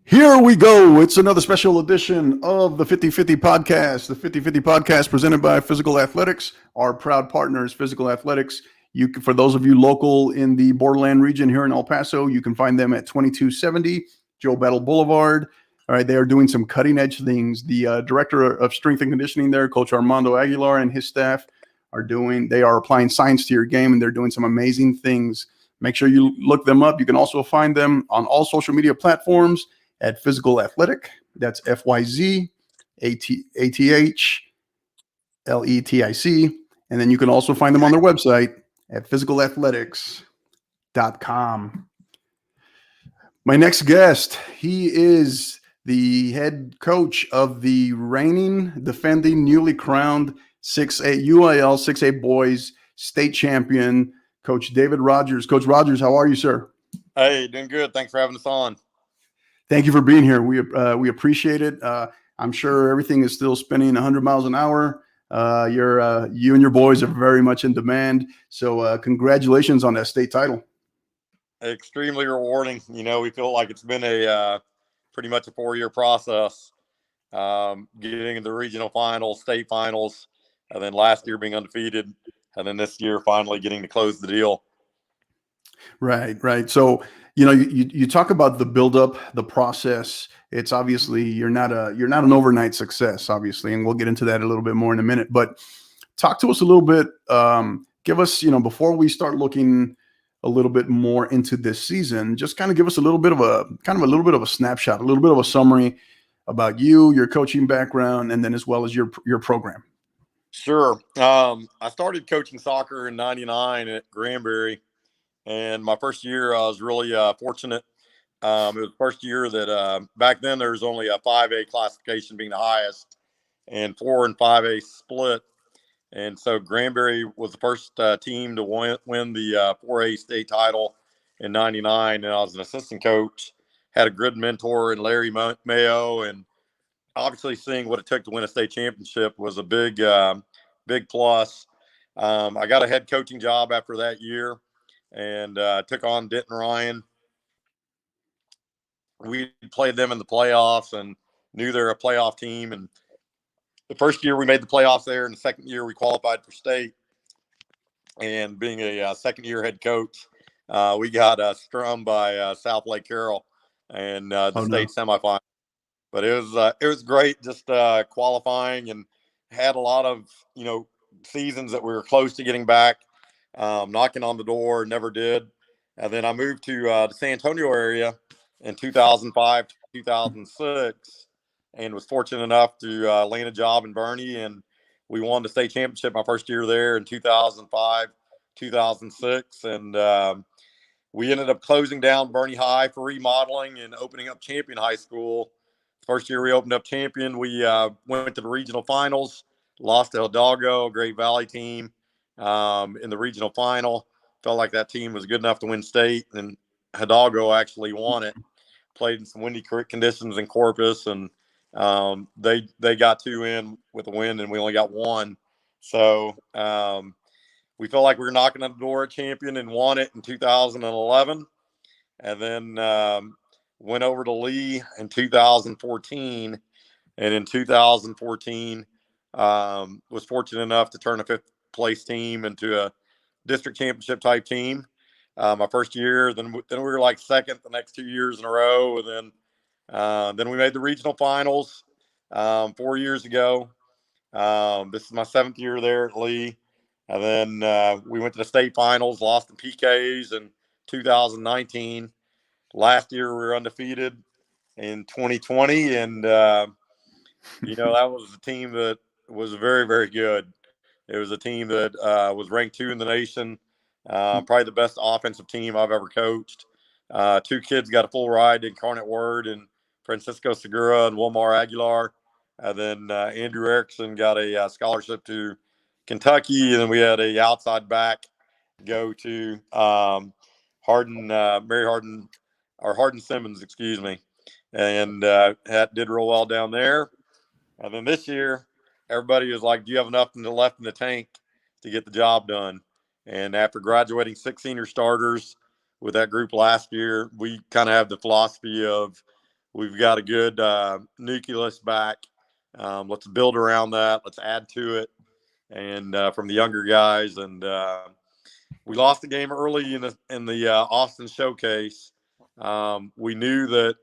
Here we go. It's another special edition of the 50/50 podcast. The 50/50 podcast presented by Physical Athletics, our proud partners, Physical Athletics. For those of you local in the Borderland region here in El Paso, you can find them at 2270 Joe Battle Boulevard. All right, they are doing some cutting edge things. The director of strength and conditioning there, Coach Armando Aguilar, and his staff they are applying science to your game, and they're doing some amazing things. Make sure you look them up. You can also find them on all social media platforms at Physical Athletic. That's FYZATHLETIC. And then you can also find them on their website at physicalathletics.com. My next guest, he is the head coach of the reigning, defending, newly crowned 6A UIL 6A boys state champion, Coach David Rogers. Coach Rogers, how are you, sir? Hey, doing good. Thanks for having us on. Thank you for being here. We appreciate it. I'm sure everything is still spinning 100 miles an hour. You and your boys are very much in demand. So congratulations on that state title. Extremely rewarding. You know, we feel like it's been a pretty much a 4-year process, getting into the regional finals, state finals, and then last year being undefeated, and then this year finally getting to close the deal. Right. So, you talk about the buildup, the process. It's obviously you're not an overnight success, obviously, and we'll get into that a little bit more in a minute. But talk to us a little bit. Give us, before we start looking a little bit more into this season, just kind of give us a little bit of a snapshot, a little bit of a summary about you, your coaching background, and then as well as your program. Sure. I started coaching soccer in '99 at Granbury. And my first year, I was really fortunate. It was the first year that back then there was only a 5A classification being the highest, and 4 and 5A split. And so Granbury was the first team to win the 4A state title in '99. And I was an assistant coach, had a good mentor in Larry Mayo, and obviously seeing what it took to win a state championship was a big plus. I got a head coaching job after that year, and took on Denton Ryan. We played them in the playoffs and knew they're a playoff team. And the first year we made the playoffs there, and the second year we qualified for state. And being a second-year head coach, we got strummed by South Lake Carroll and the state semifinal. But it was great, just qualifying, and had a lot of seasons that we were close to getting back. Knocking on the door, never did. And then I moved to the San Antonio area in 2005, 2006, and was fortunate enough to land a job in Bernie. And we won the state championship my first year there in 2005, 2006. And we ended up closing down Bernie High for remodeling and opening up Champion High School. First year we opened up Champion, we went to the regional finals, lost to Hidalgo, a Great Valley team. In the regional final, felt like that team was good enough to win state, and Hidalgo actually won it. Played in some windy conditions in Corpus, and they got 2 in with a win, and we only got 1. So we felt like we were knocking on the door at Champion and won it in 2011, and then went over to Lee in 2014, and in 2014 was fortunate enough to turn a 5th place team into a district championship type team. My first year, then we were like second the next 2 years in a row, and then we made the regional finals 4 years ago. This is my 7th year there at Lee, and then we went to the state finals, lost in PKs in 2019. Last year we were undefeated in 2020, and that was a team that was very, very good. It was a team that was ranked 2 in the nation, probably the best offensive team I've ever coached. 2 kids got a full ride, Incarnate Word and Francisco Segura and Wilmar Aguilar. And then Andrew Erickson got a scholarship to Kentucky. And then we had a outside back go to Mary Hardin, or Hardin Simmons, excuse me. And did real well down there. And then this year, everybody was like, do you have enough left in the tank to get the job done? And after graduating 6 senior starters with that group last year, we kind of have the philosophy of we've got a good nucleus back. Let's build around that. Let's add to it, and from the younger guys. And we lost the game early in the Austin showcase. We knew that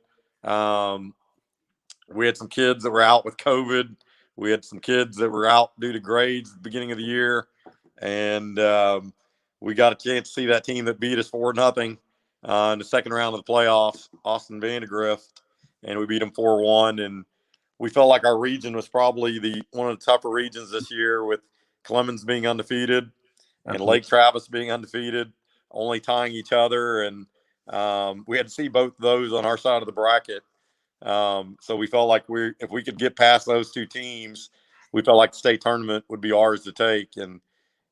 we had some kids that were out with COVID. We had some kids that were out due to grades at the beginning of the year, and we got a chance to see that team that beat us 4-0 in the second round of the playoffs, Austin Vandegrift, and we beat them 4-1. And we felt like our region was probably one of the tougher regions this year, with Clemens being undefeated and Absolutely. Lake Travis being undefeated, only tying each other. And we had to see both of those on our side of the bracket. So we felt like if we could get past those two teams, we felt like the state tournament would be ours to take. And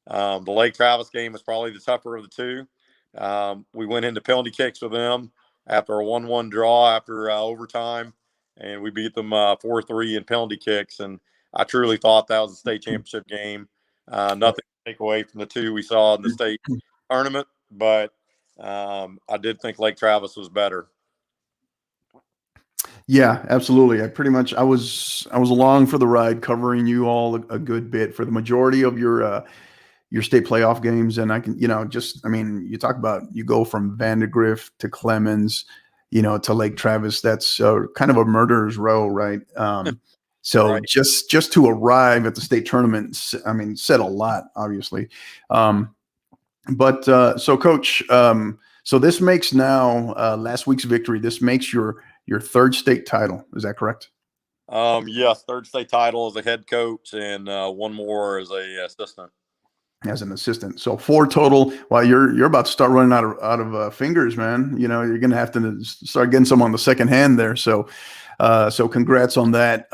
the Lake Travis game was probably the tougher of the two. We went into penalty kicks with them after a 1-1 draw after overtime, and we beat them 4-3 in penalty kicks. And I truly thought that was a state championship game. Nothing to take away from the two we saw in the state tournament, but I did think Lake Travis was better. Yeah, absolutely. I was along for the ride, covering you all a good bit for the majority of your state playoff games. And I can, you talk about, you go from Vandegrift to Clemens, to Lake Travis. That's kind of a murderer's row, right? So Right. just to arrive at the state tournament, said a lot, obviously. But so Coach, so this makes now last week's victory, this makes your third state title. Is that correct? Yes, third state title as a head coach, and one more as a assistant. As an assistant, so 4 total. While you're about to start running out of fingers, man. You're gonna have to start getting some on the second hand there. So, so congrats on that.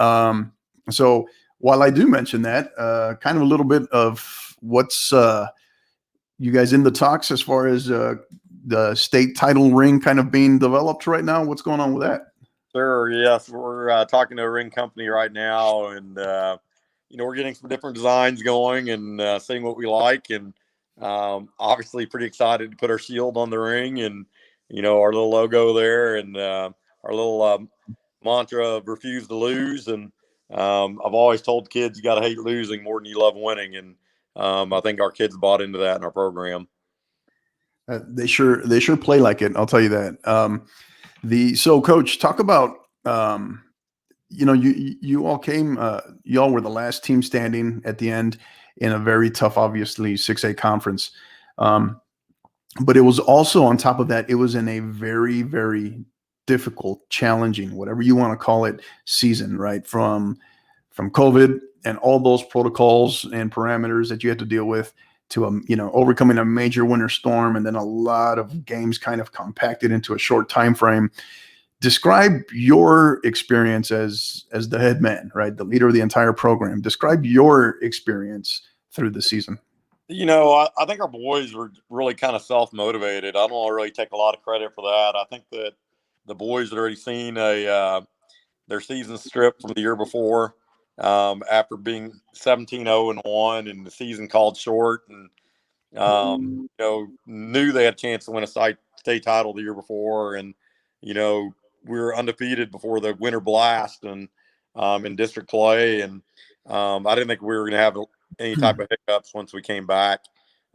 So while I do mention that, kind of a little bit of what's you guys in the talks as far as the state title ring kind of being developed right now. What's going on with that? Sure. Yes, we're talking to a ring company right now, and we're getting some different designs going and seeing what we like, and obviously pretty excited to put our shield on the ring, and our little logo there, and our little mantra of refuse to lose. And I've always told kids you got to hate losing more than you love winning, and I think our kids bought into that in our program. They sure play like it. I'll tell you that. So Coach, talk about you all came, you all were the last team standing at the end in a very tough, obviously 6A conference. But it was also, on top of that, it was in a very, very difficult, challenging, whatever you want to call it, season, right? From COVID and all those protocols and parameters that you had to deal with, to overcoming a major winter storm, and then a lot of games kind of compacted into a short time frame. Describe your experience as the head man, right? The leader of the entire program. Describe your experience through the season. I think our boys were really kind of self-motivated. I don't want to really take a lot of credit for that. I think that the boys had already seen their season strip from the year before, after being 17-0-1 and the season called short, and knew they had a chance to win a state title the year before, and we were undefeated before the winter blast and in district play, and I didn't think we were going to have any type of hiccups once we came back,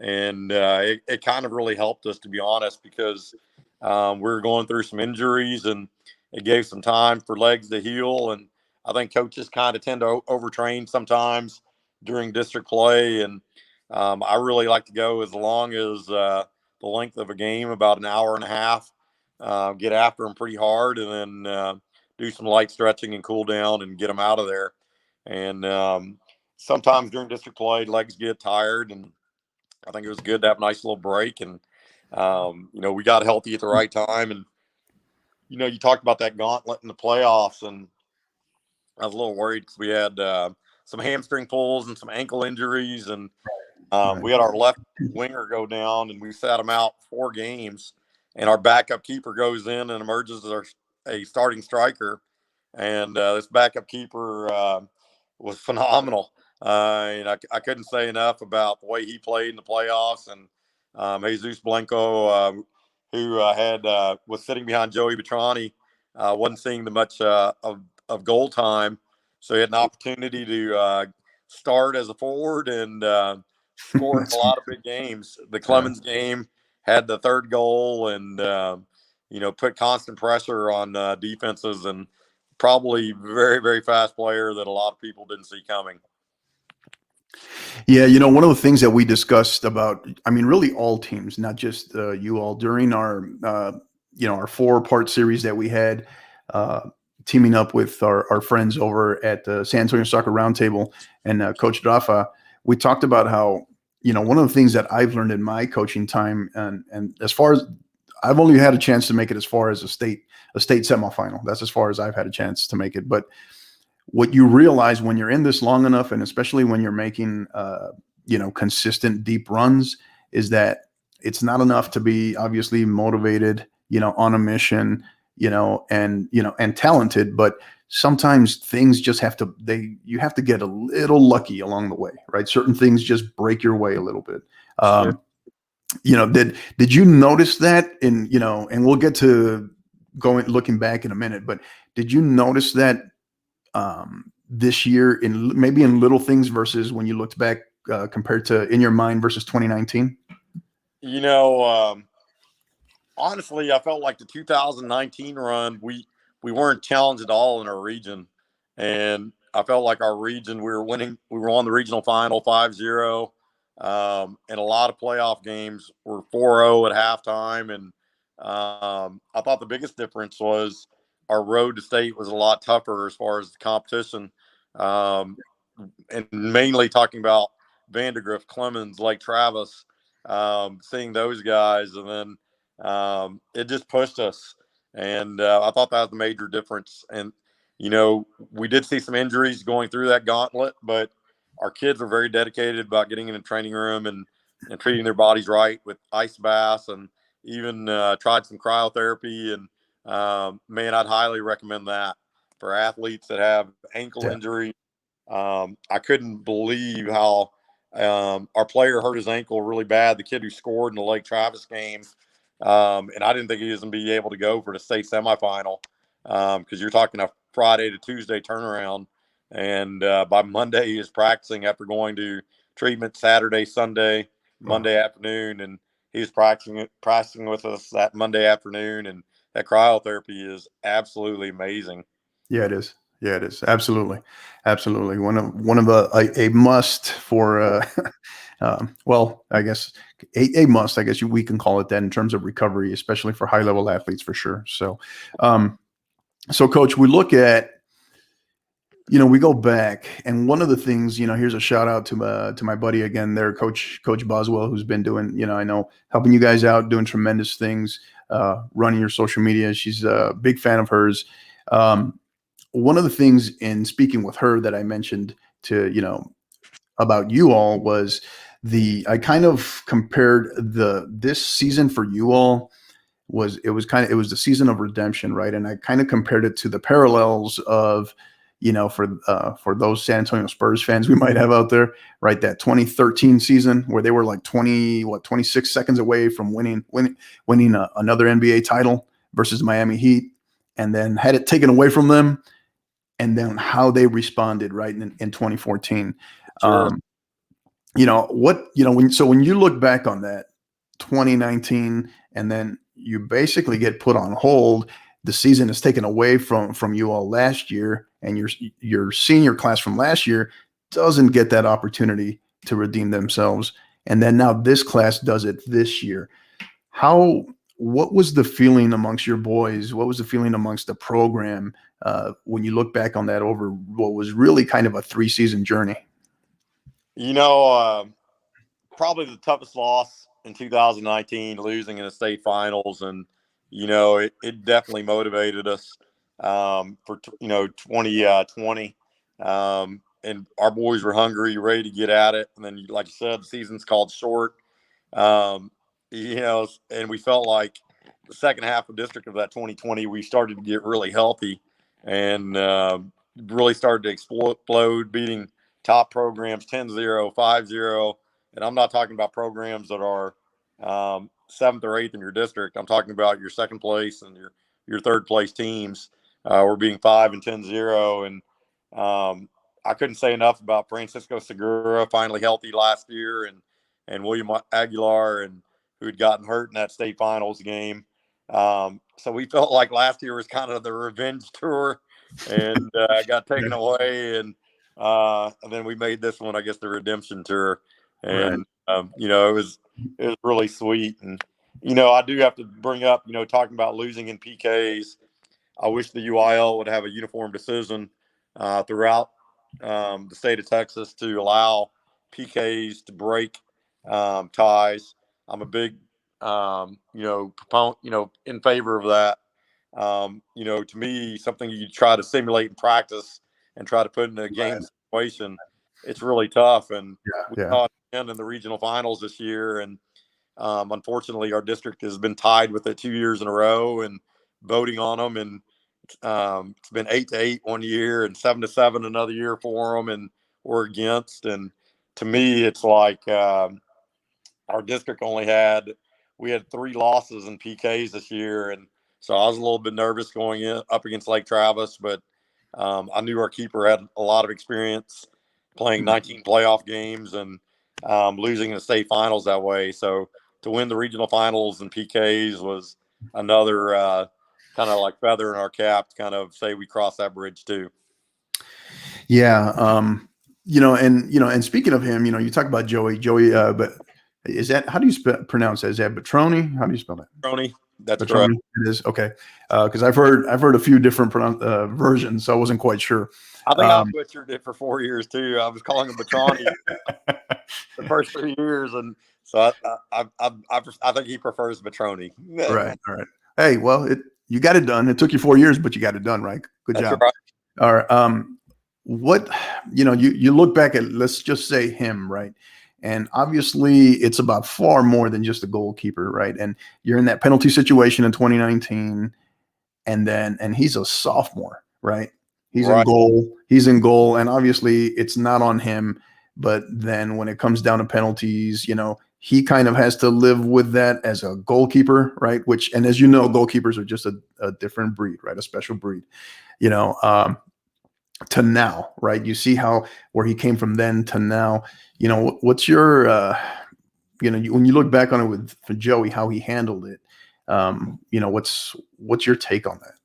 and it kind of really helped us, to be honest, because we were going through some injuries, and it gave some time for legs to heal. And I think coaches kind of tend to overtrain sometimes during district play, and I really like to go as long as the length of a game, about an hour and a half, get after them pretty hard, and then do some light stretching and cool down and get them out of there. And sometimes during district play, legs get tired, and I think it was good to have a nice little break. And we got healthy at the right time. And you talked about that gauntlet in the playoffs, and I was a little worried because we had some hamstring pulls and some ankle injuries, and we had our left winger go down, and we sat him out 4 games, and our backup keeper goes in and emerges as a starting striker. And this backup keeper was phenomenal. And I couldn't say enough about the way he played in the playoffs. And Jesus Blanco, who was sitting behind Joey Petrani wasn't seeing the much of goal time, so he had an opportunity to start as a forward and score in a lot of big games. The Clemens game had the third goal, and put constant pressure on defenses, and probably very, very fast player that a lot of people didn't see coming. Yeah, one of the things that we discussed about, I mean, really all teams, not just you all, during our our 4-part series that we had, teaming up with our friends over at the San Antonio Soccer Roundtable and Coach Rafa, we talked about how, one of the things that I've learned in my coaching time, and as far as I've only had a chance to make it as far as a state semifinal. That's as far as I've had a chance to make it. But what you realize when you're in this long enough, and especially when you're making consistent deep runs, is that it's not enough to be obviously motivated, on a mission, and talented, but sometimes things just you have to get a little lucky along the way, right? Certain things just break your way a little bit. Sure. Did you notice that and we'll get to looking back in a minute, but did you notice that this year maybe in little things versus when you looked back compared to in your mind versus 2019? Honestly, I felt like the 2019 run, we weren't challenged at all in our region. And I felt like our region, we were winning. We were on the regional final 5-0. And a lot of playoff games were 4-0 at halftime. And I thought the biggest difference was our road to state was a lot tougher as far as the competition. And mainly talking about Vandergrift, Clemens, Lake Travis, seeing those guys. And then it just pushed us. And I thought that was the major difference. And, we did see some injuries going through that gauntlet, but our kids are very dedicated about getting in the training room and treating their bodies right with ice baths, and even tried some cryotherapy. And man, I'd highly recommend that for athletes that have ankle injury. I couldn't believe how our player hurt his ankle really bad. The kid who scored in the Lake Travis game. And I didn't think he was going to be able to go for the state semifinal, because you're talking a Friday to Tuesday turnaround. And by Monday, he was practicing after going to treatment Saturday, Sunday, Monday afternoon. And he was practicing with us that Monday afternoon. And that cryotherapy is absolutely amazing. Yeah, it is. Yeah, it is. Absolutely. Absolutely. One of a must for, well, I guess a must, I guess we can call it that in terms of recovery, especially for high level athletes for sure. So, so Coach, we look at, we go back, and one of the things, here's a shout out to my buddy again there, Coach Boswell, who's been doing, I know, helping you guys out, doing tremendous things, running your social media. She's a big fan of hers. One of the things in speaking with her that I mentioned to, about you all was I kind of compared this season for you all it was the season of redemption, right? And I kind of compared it to the parallels of, for those San Antonio Spurs fans we might have out there, right? That 2013 season where they were like 26 seconds away from winning another NBA title versus Miami Heat, and then had it taken away from them, and then how they responded, right, in 2014. Sure. When you look back on that 2019, and then you basically get put on hold, the season is taken away from you all last year, and your senior class from last year doesn't get that opportunity to redeem themselves, and then now this class does it this year. What was the feeling amongst your boys? What was the feeling amongst the program when you look back on that over what was really kind of a 3-season journey? Probably the toughest loss in 2019, losing in the state finals. And, it definitely motivated us for 2020. And our boys were hungry, ready to get at it. And then, like you said, the season's called short. And we felt like the second half of district of that 2020, we started to get really healthy and really started to explode, beating top programs 10-0, 5-0. And I'm not talking about programs that are 7th or 8th in your district. I'm talking about your second place and your your third place teams. We're being 5-10-0, and I couldn't say enough about Francisco Segura finally healthy last year, and William Aguilar, and who had gotten hurt in that state finals game. So we felt like last year was kind of the revenge tour, and got taken away, and then we made this one, I guess, the redemption tour, and it was really sweet. And I do have to bring up, talking about losing in PKs. I wish the UIL would have a uniform decision throughout the state of Texas to allow PKs to break ties. I'm a big, proponent, in favor of that. To me, something you try to simulate in practice and try to put in a game situation, it's really tough. And we saw it again in the regional finals this year. And unfortunately, our district has been tied with it 2 years in a row and voting on them. And it's been 8-8 one year and 7-7 another year for them, and we're against. And to me, it's like our district we had 3 losses in PKs this year, and so I was a little bit nervous going up against Lake Travis, but I knew our keeper had a lot of experience playing 19 playoff games and losing in the state finals that way. So to win the regional finals in PKs was another kind of like feather in our cap to kind of say we crossed that bridge too. Yeah. And speaking of him, you talk about Joey, but is that, how do you pronounce that? Is that Betroni? How do you spell that? Betroni. That's Betroni. correct. It is. Okay. Cause I've heard a few different versions, so I wasn't quite sure. I think I butchered it for 4 years too. I was calling him Betroni the first 3 years. And so I think he prefers Betroni. Right. All right. Hey, well, you got it done. It took you 4 years, but you got it done, right? Good job. Right. All right. What, you look back at, let's just say him, right? And obviously it's about far more than just a goalkeeper, right? And you're in that penalty situation in 2019, and he's a sophomore, right? He's in goal, and obviously it's not on him. But then when it comes down to penalties, he kind of has to live with that as a goalkeeper, right? And as you know, goalkeepers are just a different breed, right? A special breed, to now, right? You see where he came from then to now. What's your, when you look back on it for Joey, how he handled it, what's your take on that?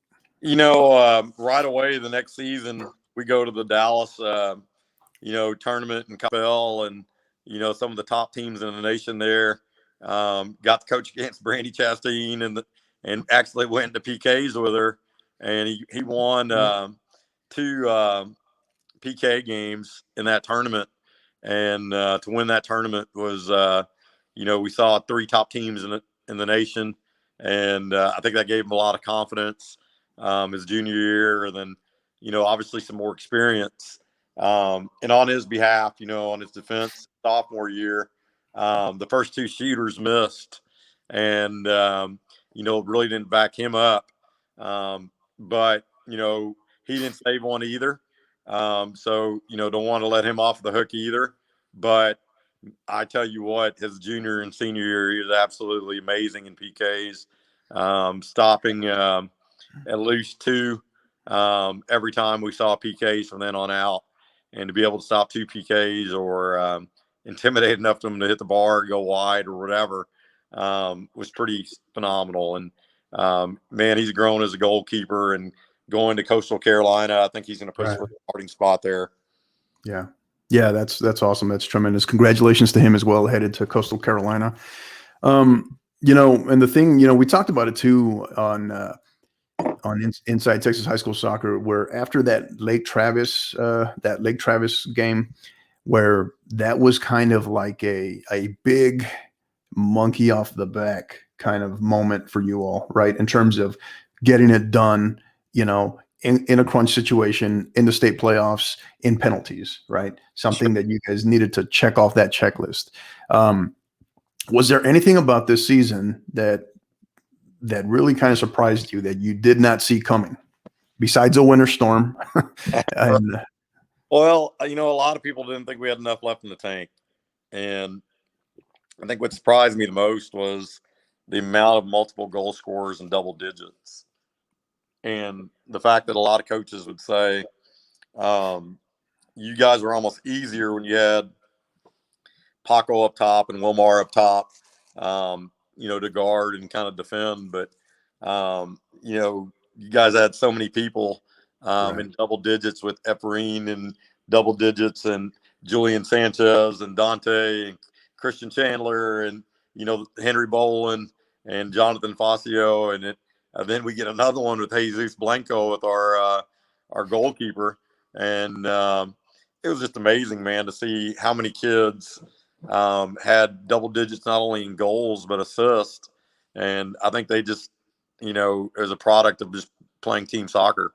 Right away the next season we go to the Dallas, tournament in Capel, and some of the top teams in the nation there. Got to coach against Brandy Chastain, and actually went into PKs with her, and he won 2 PK games in that tournament. And to win that tournament was, we saw 3 top teams in the nation, and I think that gave him a lot of confidence his junior year, and then obviously some more experience. And on his behalf, on his defense sophomore year, the first 2 shooters missed, and really didn't back him up. But he didn't save one either. So don't want to let him off the hook either. But I tell you what, his junior and senior year, he was absolutely amazing in PKs, stopping at least 2 every time we saw PKs from then on out. And to be able to stop 2 PKs or intimidate enough of them to hit the bar, go wide or whatever, was pretty phenomenal. And man, he's grown as a goalkeeper, and going to Coastal Carolina, I think he's going to push for the starting spot there. Yeah. Yeah, that's awesome. That's tremendous. Congratulations to him as well, headed to Coastal Carolina. And the thing, we talked about it too on Inside Texas High School Soccer, where after that Lake Travis game, where that was kind of like a big monkey off the back kind of moment for you all, right? In terms of getting it done, in a crunch situation, in the state playoffs, in penalties, right? Something that you guys needed to check off that checklist. Was there anything about this season that really kind of surprised you that you did not see coming, besides a winter storm? Well, a lot of people didn't think we had enough left in the tank. And I think what surprised me the most was the amount of multiple goal scorers in double digits. And the fact that a lot of coaches would say, you guys were almost easier when you had Paco up top and Wilmar up top, to guard and kind of defend. But, you guys had so many people Right. in double digits with Efrain and double digits and Julian Sanchez and Dante and Christian Chandler and, Henry Bolin and Jonathan Facio. And then we get another one with Jesus Blanco with our goalkeeper. And it was just amazing, man, to see how many kids had double digits not only in goals but assists, and I think they just, as a product of just playing team soccer.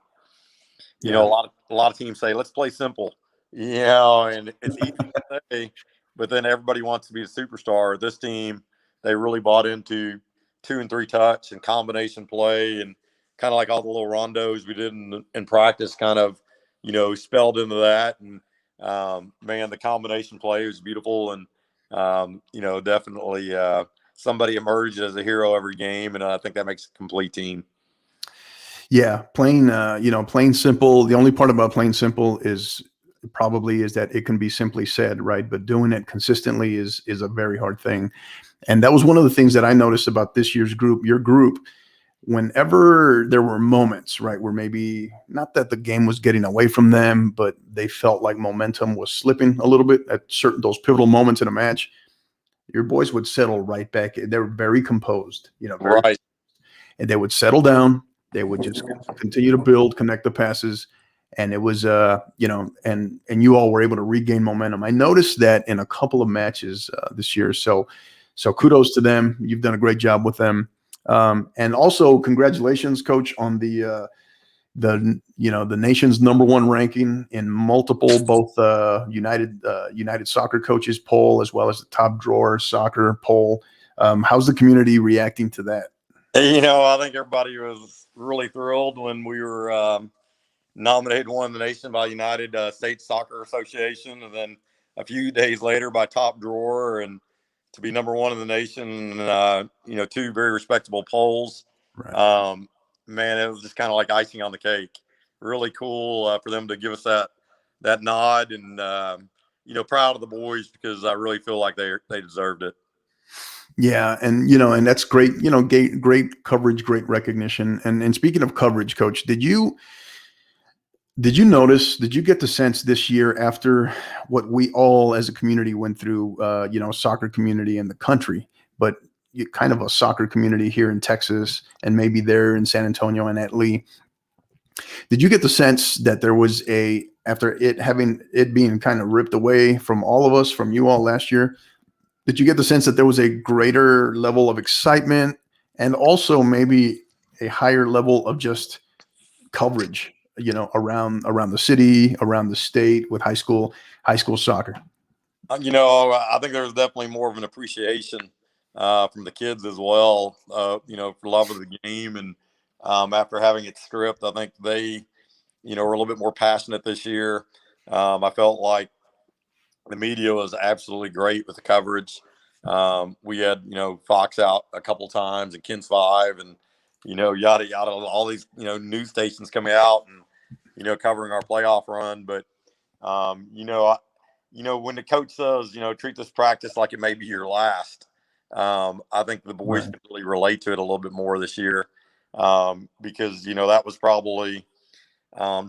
A Yeah. lot of teams say let's play simple, and it's easy to say, but then everybody wants to be a superstar. This team, they really bought into 2 and 3 touch and combination play, and kind of like all the little rondos we did in practice, kind of spelled into that. And man, the combination play was beautiful, and definitely somebody emerged as a hero every game, and I think that makes a complete team. Yeah, playing simple. The only part about playing simple is that it can be simply said, right? But doing it consistently is a very hard thing. And that was one of the things that I noticed about this year's group, your group. Whenever there were moments, right, where maybe not that the game was getting away from them, but they felt like momentum was slipping a little bit at certain those pivotal moments in a match, your boys would settle right back. They were very composed, very, Right. and they would settle down. They would just continue to build, connect the passes, and it was, and you all were able to regain momentum. I noticed that in a couple of matches this year. So kudos to them. You've done a great job with them. And also congratulations, coach, on the nation's #1 ranking in multiple, both United Soccer Coaches poll as well as the top drawer soccer poll. How's the community reacting to that? I think everybody was really thrilled when we were nominated one of the nation by United States Soccer Association, and then a few days later by Top Drawer, and to be #1 in the nation. 2 very respectable polls. Right. Man, it was just kind of like icing on the cake. Really cool for them to give us that nod, and proud of the boys because I really feel like they deserved it. Yeah, and that's great. Great coverage, great recognition. And speaking of coverage, coach, did you notice? Did you get the sense this year, after what we all as a community went through, soccer community in the country, but kind of a soccer community here in Texas and maybe there in San Antonio and at Lee? Did you get the sense that there was after it being kind of ripped away from all of us, from you all last year? Did you get the sense that there was a greater level of excitement and also maybe a higher level of just coverage, around the city, around the state with high school soccer? I think there was definitely more of an appreciation from the kids as well, for love of the game. And after having it stripped, I think they, were a little bit more passionate this year. I felt like the media was absolutely great with the coverage. We had, Fox out a couple times and Kins 5 and, yada, yada, all these, news stations coming out and, covering our playoff run. But, when the coach says, treat this practice like it may be your last, I think the boys Right. can really relate to it a little bit more this year, because, that was probably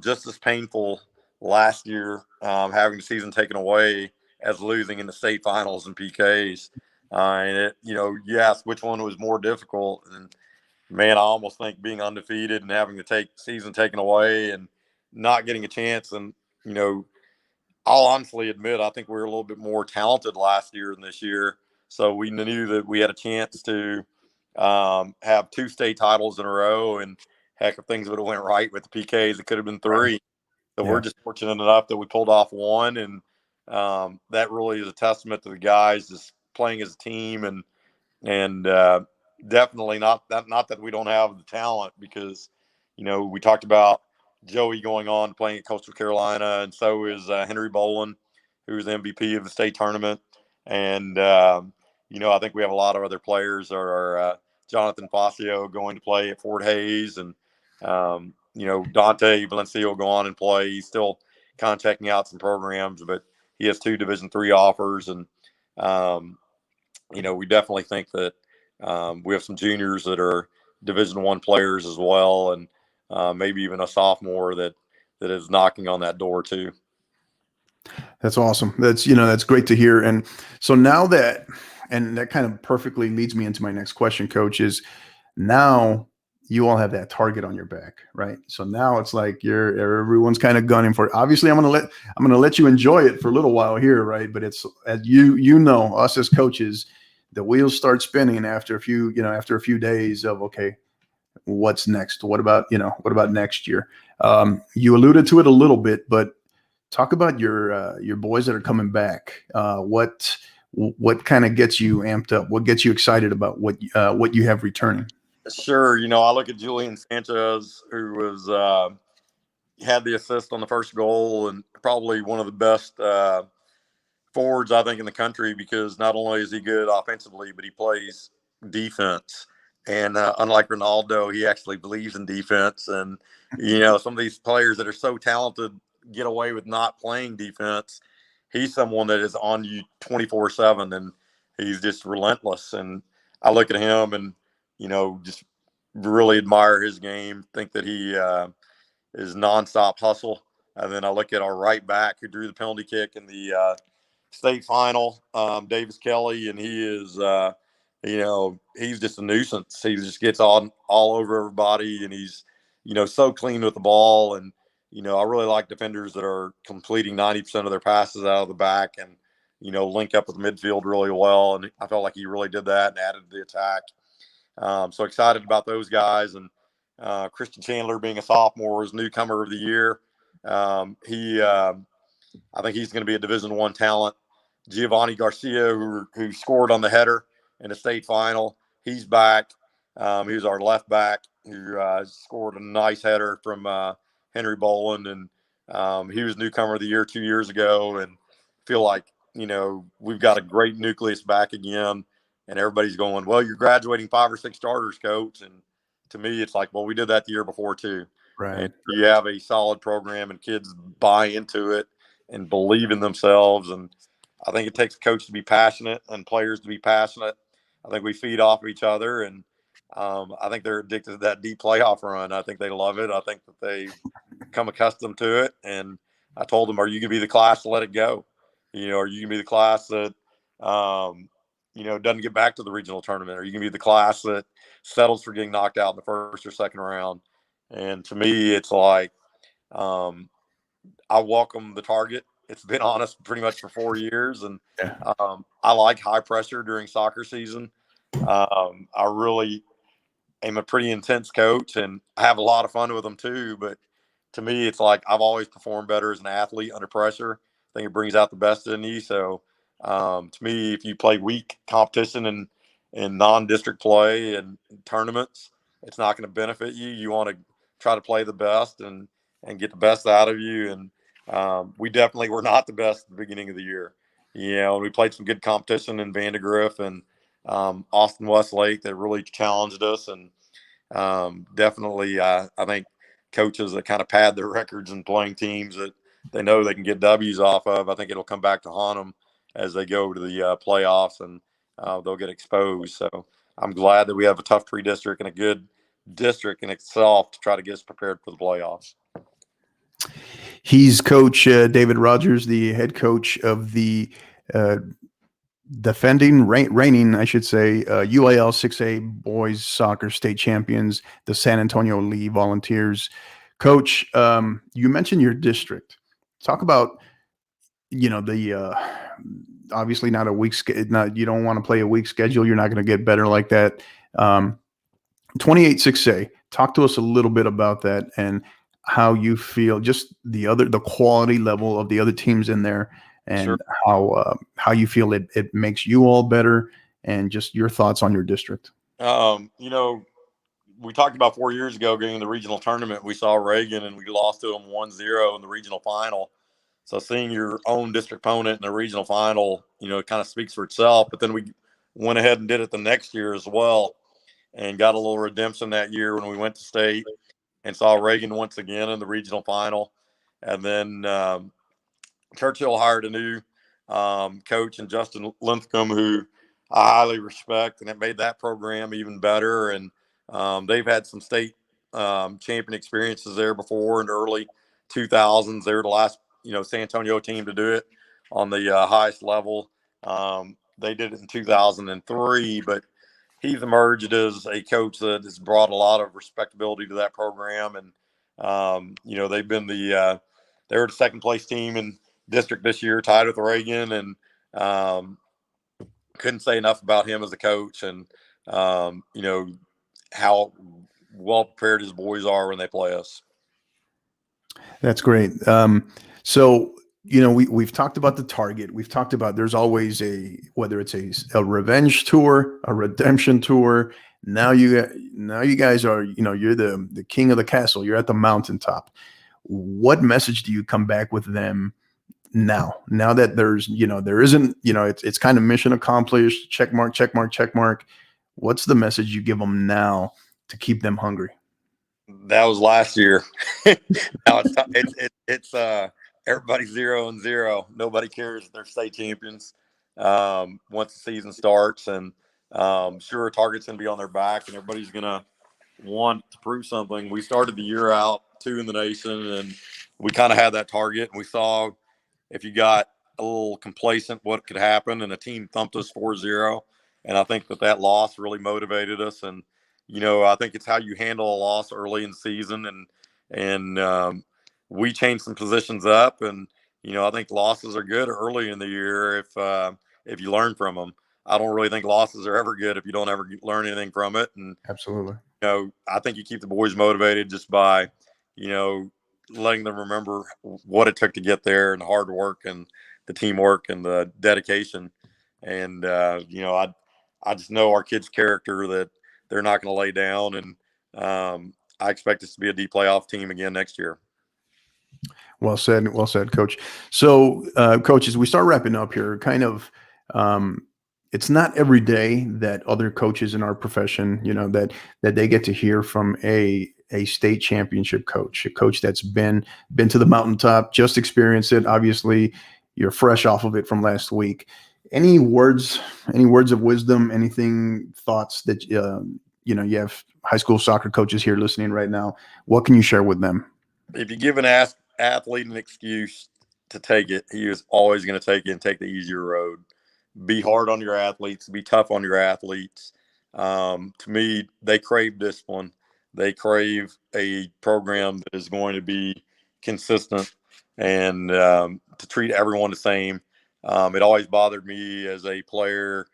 just as painful last year, having the season taken away as losing in the state finals and PKs. And you asked which one was more difficult, and man, I almost think being undefeated and having to take season taken away and not getting a chance. And I'll honestly admit, I think we were a little bit more talented last year than this year. So we knew that we had a chance to have 2 state titles in a row. And heck, if things would have went right with the PKs, it could have been Right. 3. So we're Yeah. just fortunate enough that we pulled off 1. And that really is a testament to the guys just playing as a team. And definitely not that we don't have the talent, because we talked about Joey going on playing at Coastal Carolina, and so is Henry Bolin, who's the MVP of the state tournament. And I think we have a lot of other players. Jonathan Facio going to play at Fort Hayes, and Dante Valencia will go on and play. He's still kind of checking out some programs, but he has 2 Division III offers. And, we definitely think that we have some juniors that are Division I players as well. And maybe even a sophomore that is knocking on that door too. That's awesome. That's great to hear. And so now and that kind of perfectly leads me into my next question, Coach, is now you all have that target on your back, right? So now it's like everyone's kind of gunning for it. Obviously, I'm gonna let you enjoy it for a little while here, right? But it's, as us as coaches, the wheels start spinning after a few days of, okay, what's next? What about next year? You alluded to it a little bit, but talk about your boys that are coming back. What kind of gets you amped up? What gets you excited about what you have returning? Sure. I look at Julian Sanchez, who had the assist on the first goal, and probably one of the best forwards, I think, in the country, because not only is he good offensively, but he plays defense. And unlike Ronaldo, he actually believes in defense. And, some of these players that are so talented get away with not playing defense. He's someone that is on you 24/7, and he's just relentless. And I look at him and, just really admire his game, think that he is nonstop hustle. And then I look at our right back who drew the penalty kick in the state final, Davis Kelly, and he is, he's just a nuisance. He just gets all over everybody, and he's, so clean with the ball. And, I really like defenders that are completing 90% of their passes out of the back and, link up with the midfield really well. And I felt like he really did that and added to the attack. So excited about those guys. And Christian Chandler, being a sophomore, is newcomer of the year. I think he's going to be a Division I talent. Giovanni Garcia, who scored on the header in the state final, he's back. He was our left back who scored a nice header from Henry Boland, and he was newcomer of the year 2 years ago. And feel like we've got a great nucleus back again, and everybody's going, well, you're graduating 5 or 6 starters, coach. And to me, it's like, well, we did that the year before too. Right. And you have a solid program, and kids buy into it and believe in themselves. And I think it takes a coach to be passionate and players to be passionate. I think we feed off of each other, and I think they're addicted to that deep playoff run. I think they love it. I think that they become accustomed to it. And I told them, are you going to be the class to let it go? Are you going to be the class that, doesn't get back to the regional tournament? Are you going to be the class that settles for getting knocked out in the first or second round? And to me, it's like, I welcome the target. It's been honest pretty much for 4 years. And I like high pressure during soccer season. I really am a pretty intense coach, and I have a lot of fun with them too. But to me, it's like I've always performed better as an athlete under pressure. I think it brings out the best in you. So to me, if you play weak competition in non-district play and tournaments, it's not going to benefit you. You want to try to play the best and get the best out of you. And we definitely were not the best at the beginning of the year. We played some good competition in Vandegrift and Austin Westlake that really challenged us. And definitely, I think coaches that kind of pad their records and playing teams that they know they can get W's off of, I think it'll come back to haunt them as they go to the playoffs, and they'll get exposed. So I'm glad that we have a tough pre-district and a good district in itself to try to get us prepared for the playoffs. He's Coach David Rogers, the head coach of the reigning, I should say, UAL 6A boys soccer state champions, the San Antonio L.E.E Volunteers. Coach, you mentioned your district. Talk about, the obviously not a week. You don't want to play a weak schedule. You're not going to get better like that. 28 6A. Talk to us a little bit about that and how you feel, just the quality level of the other teams in there, and Sure. how you feel it makes you all better, and just your thoughts on your district. We talked about 4 years ago getting the regional tournament. We saw Reagan and we lost to them 1-0 in the regional final. So seeing your own district opponent in the regional final, it kind of speaks for itself. But then we went ahead and did it the next year as well, and got a little redemption that year when we went to state. and saw Reagan once again in the regional final. And then Churchill hired a new coach in Justin Linthicum, who I highly respect, and it made that program even better. And they've had some state champion experiences there before in the early 2000s. They were the last, San Antonio team to do it on the highest level. They did it in 2003, but he's emerged as a coach that has brought a lot of respectability to that program. And, they've been they were the second place team in district this year, tied with Reagan, and couldn't say enough about him as a coach, and how well prepared his boys are when they play us. That's great. So, we've talked about the target. We've talked about there's always whether it's a revenge tour, a redemption tour. Now you guys are, you're the king of the castle. You're at the mountaintop. What message do you come back with them now that there's, there isn't, it's kind of mission accomplished, check mark, check mark, check mark. What's the message you give them now to keep them hungry? That was last year. Now it's everybody's 0-0. Nobody cares if they're state champions once the season starts, and sure, target's gonna be on their back, and everybody's gonna want to prove something. We started the year out 2 in the nation, and we kind of had that target, and we saw if you got a little complacent what could happen, and a team thumped us 4-0, and I think that loss really motivated us. And I think it's how you handle a loss early in the season, and we changed some positions up, and I think losses are good early in the year if you learn from them. I don't really think losses are ever good if you don't ever learn anything from it. And absolutely, I think you keep the boys motivated just by letting them remember what it took to get there, and the hard work and the teamwork and the dedication. And I just know our kids' character, that they're not going to lay down, and I expect us to be a D playoff team again next year. Well said, Coach. So, Coach, as we start wrapping up here, kind of, it's not every day that other coaches in our profession, that they get to hear from a state championship coach, a coach that's been to the mountaintop, just experienced it. Obviously, you're fresh off of it from last week. Any words of wisdom, thoughts that, you have high school soccer coaches here listening right now. What can you share with them? If you give an athlete an excuse to take it, he is always going to take it and take the easier road. Be hard on your athletes, be tough on your athletes. To me, they crave discipline. They crave a program that is going to be consistent, and to treat everyone the same. It always bothered me as a player,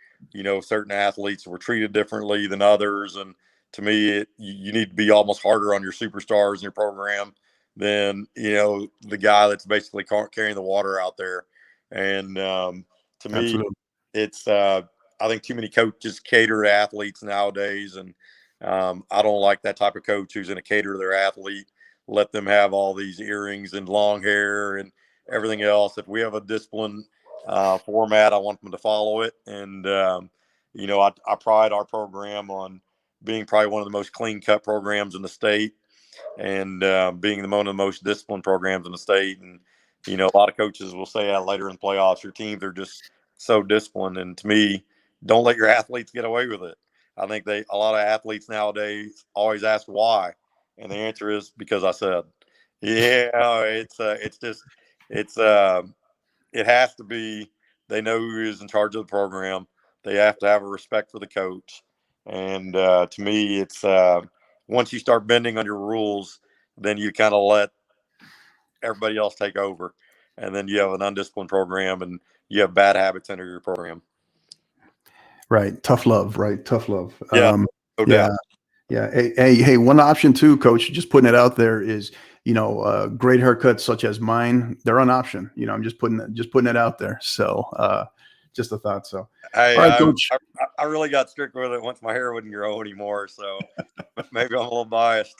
certain athletes were treated differently than others. And to me, you need to be almost harder on your superstars in your program than, the guy that's basically carrying the water out there. And to me, Absolutely. it's I think too many coaches cater to athletes nowadays, and I don't like that type of coach who's going to cater to their athlete, let them have all these earrings and long hair and everything else. If we have a discipline format, I want them to follow it. And I pride our program on being probably one of the most clean cut programs in the state, and being one of the most disciplined programs in the state. And a lot of coaches will say that later in the playoffs, your teams are just so disciplined. And to me, don't let your athletes get away with it. I think a lot of athletes nowadays always ask why, and the answer is because I said. Yeah, it has to be. They know who is in charge of the program. They have to have a respect for the coach. And to me, it's once you start bending on your rules, then you kind of let everybody else take over, and then you have an undisciplined program, and you have bad habits under your program. Right. Tough love. Right. Tough love. Yeah. No doubt. Yeah. Hey, one option too, Coach, just putting it out there is, great haircuts such as mine, they're an option. I'm just putting it out there. So, just a thought. So, Hey, all right, Coach. I really got strict with it once my hair wouldn't grow anymore. So maybe I'm a little biased.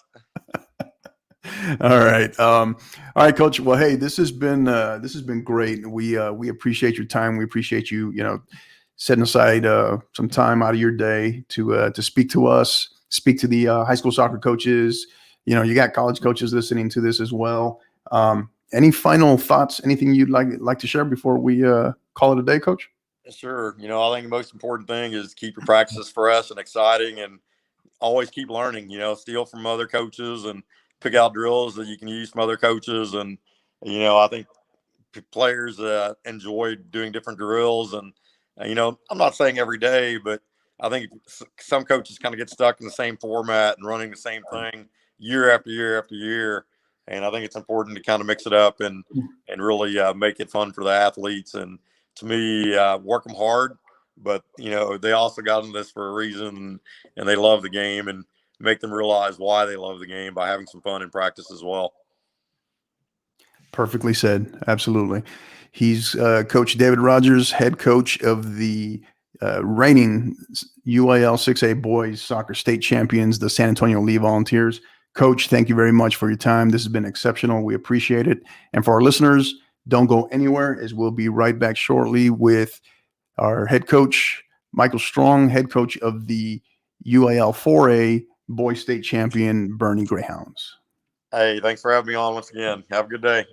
All right. All right, Coach. Well, hey, this has been great. We appreciate your time. We appreciate you, setting aside some time out of your day to speak to us, speak to the high school soccer coaches, you got college coaches listening to this as well. Any final thoughts? Anything you'd like to share before we call it a day, Coach? Sure. I think the most important thing is keep your practices fresh and exciting, and always keep learning. Steal from other coaches and pick out drills that you can use from other coaches. And I think players enjoy doing different drills. And I'm not saying every day, but I think some coaches kind of get stuck in the same format and running the same thing year after year after year. And I think it's important to kind of mix it up and really make it fun for the athletes. And to me, work them hard, but they also got into this for a reason, and they love the game, and make them realize why they love the game by having some fun in practice as well. Perfectly said. Absolutely. He's Coach David Rogers, head coach of the reigning UIL 6A boys soccer state champions, the San Antonio L.E.E Volunteers. Coach, thank you very much for your time. This has been exceptional. We appreciate it. And for our listeners, don't go anywhere, as we'll be right back shortly with our head coach, Michael Strong, head coach of the UIL 4A boys state champion, Bernie Greyhounds. Hey, thanks for having me on once again. Have a good day.